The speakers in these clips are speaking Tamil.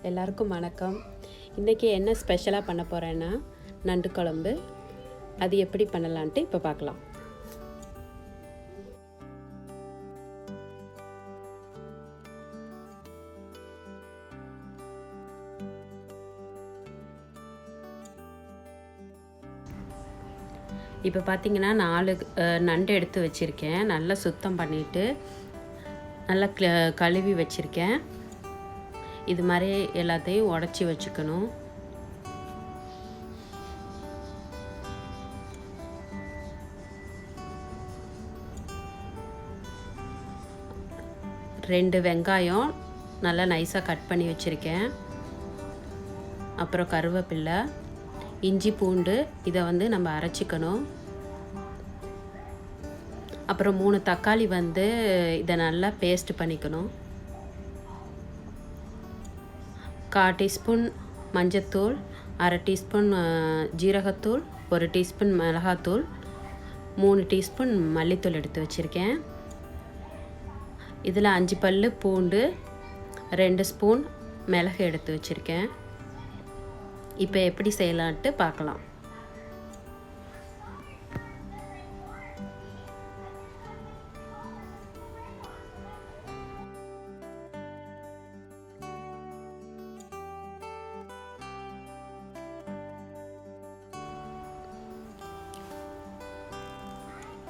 எல்லாருக்கும் வணக்கம். இன்றைக்கி என்ன ஸ்பெஷலாக பண்ண போகிறேன்னா நண்டு குழம்பு. அது எப்படி பண்ணலான்ட்டு இப்போ பார்க்கலாம். இப்போ பார்த்திங்கன்னா 4 நண்டு எடுத்து வச்சுருக்கேன். நல்லா சுத்தம் பண்ணிவிட்டு நல்லா கழுவி வச்சுருக்கேன். இது மாதிரி எல்லாத்தையும் உடச்சி வச்சுக்கணும். ரெண்டு வெங்காயம் நல்லா நைஸாக கட் பண்ணி வச்சுருக்கேன். அப்புறம் கருவேப்பிலை, இஞ்சி பூண்டு இதை நம்ம அரைச்சிக்கணும். அப்புறம் 3 தக்காளி இதை நல்லா பேஸ்ட் பண்ணிக்கணும். 1/4 டீஸ்பூன் மஞ்சத்தூள், 1/2 டீஸ்பூன் ஜீரகத்தூள், 1 டீஸ்பூன் மிளகாத்தூள், 3 டீஸ்பூன் மல்லித்தூள் எடுத்து வச்சுருக்கேன். இதில் 5 பல்லு பூண்டு, 2 ஸ்பூன் மிளகு எடுத்து வச்சுருக்கேன். இப்போ எப்படி செய்யலான்ட்டு பார்க்கலாம்.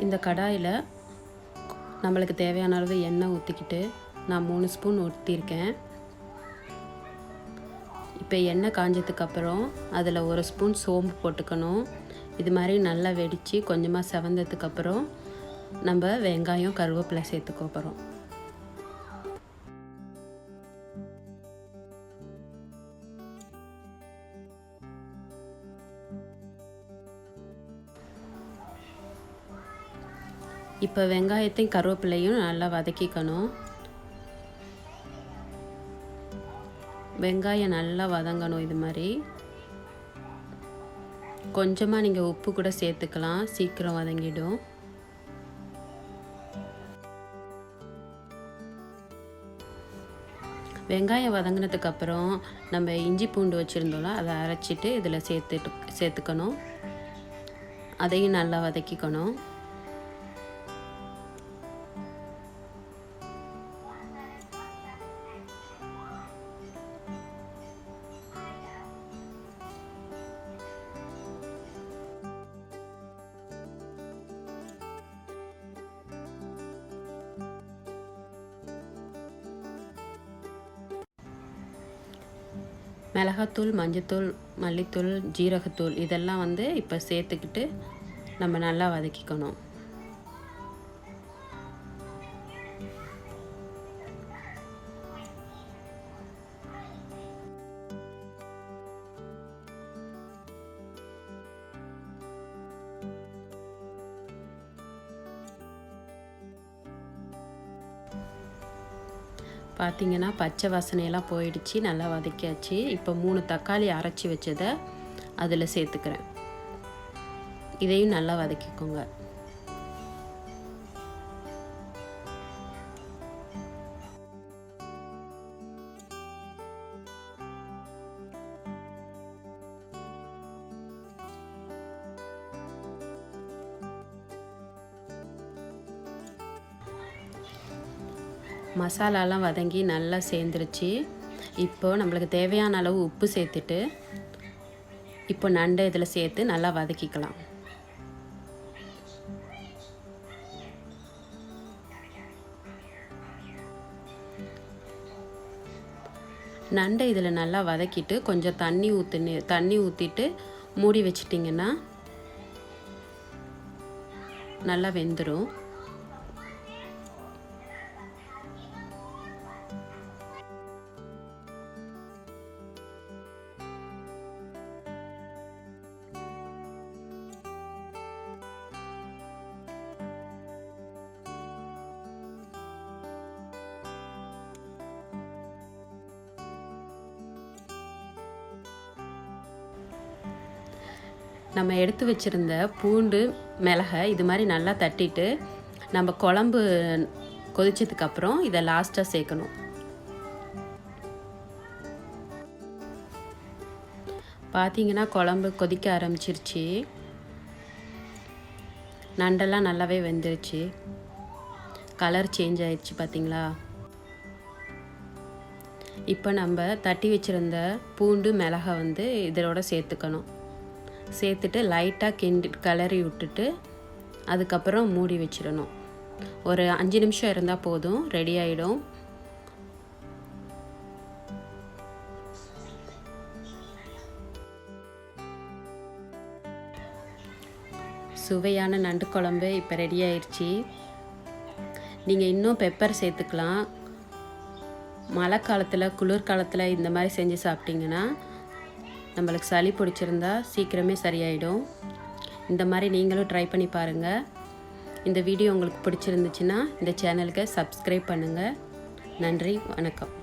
இந்த கடாயில் நம்மளுக்கு தேவையான அளவு எண்ணெய் ஊற்றிக்கிட்டு நான் 3 ஸ்பூன் ஊற்றிருக்கேன். இப்போ எண்ணெய் காஞ்சதுக்கப்புறம் அதில் 1 ஸ்பூன் சோம்பு போட்டுக்கணும். இது மாதிரி நல்லா வெடித்து கொஞ்சமாக செவந்ததுக்கப்புறம் நம்ம வெங்காயம் கருவேப்பிலை சேர்த்துக்க போகிறோம். இப்போ வெங்காயத்தையும் கருவேப்பிலையும் நல்லா வதக்கிக்கணும். வெங்காயம் நல்லா வதங்கணும். இது மாதிரி கொஞ்சமாக நீங்கள் உப்பு கூட சேர்த்துக்கலாம், சீக்கிரம் வதங்கிடும். வெங்காயம் வதங்கினதுக்கப்புறம் நம்ம இஞ்சி பூண்டு வச்சுருந்தோம்ல அதை அரைச்சிட்டு இதில் சேர்த்துக்கணும். அதையும் நல்லா வதக்கிக்கணும். மிளகாத்தூள், மஞ்சத்தூள், மல்லித்தூள், ஜீரகத்தூள் இதெல்லாம் இப்போ சேர்த்துக்கிட்டு நம்ம நல்லா வதக்கிக்கணும். பார்த்திங்கன்னா பச்சை வாசனையெல்லாம் போயிடுச்சு, நல்லா வதக்கியாச்சு. இப்போ 3 தக்காளி அரைச்சி வச்சதை அதில் சேர்த்துக்கிறேன். இதையும் நல்லா வதக்கிக்கோங்க. மசாலாலாம் வதங்கி நல்லா சேர்ந்துருச்சு. இப்போது நம்மளுக்கு தேவையான அளவு உப்பு சேர்த்துட்டு இப்போ நண்டை இதில் சேர்த்து நல்லா வதக்கிக்கலாம். நண்டை இதில் நல்லா வதக்கிட்டு கொஞ்சம் தண்ணி ஊற்றிட்டு மூடி வச்சிட்டிங்கன்னா நல்லா வெந்துடும். நம்ம எடுத்து வச்சுருந்த பூண்டு, மிளகை இது மாதிரி நல்லா தட்டிட்டு நம்ம குழம்பு கொதிச்சதுக்கப்புறம் இதை லாஸ்ட்டாக சேர்க்கணும். பார்த்தீங்கன்னா குழம்பு கொதிக்க ஆரம்பிச்சிருச்சு. நண்டெல்லாம் நல்லாவே வெந்துருச்சு. கலர் சேஞ்ச் ஆயிடுச்சு பார்த்தீங்களா. இப்போ நம்ம தட்டி வச்சுருந்த பூண்டு மிளகா வந்து இதோட சேர்த்துக்கணும். சேர்த்துட்டு லைட்டாக கிளறி விட்டுட்டு அதுக்கப்புறம் மூடி வச்சிடணும். ஒரு 5 நிமிஷம் இருந்தால் போதும், ரெடி ஆகிடும். சுவையான நண்டு குழம்பு இப்போ ரெடி ஆயிடுச்சு. நீங்கள் இன்னும் பெப்பர் சேர்த்துக்கலாம். மழை காலத்தில் குளிர்காலத்தில் இந்த மாதிரி செஞ்சு சாப்பிட்டிங்கன்னா நம்மளுக்கு சளி பிடிச்சிருந்தா சீக்கிரமே சரியாயிடும். இந்த மாதிரி நீங்களும் ட்ரை பண்ணி பாருங்கள். இந்த வீடியோ உங்களுக்கு பிடிச்சிருந்துச்சுன்னா இந்த சேனலுக்கு சப்ஸ்கிரைப் பண்ணுங்கள். நன்றி, வணக்கம்.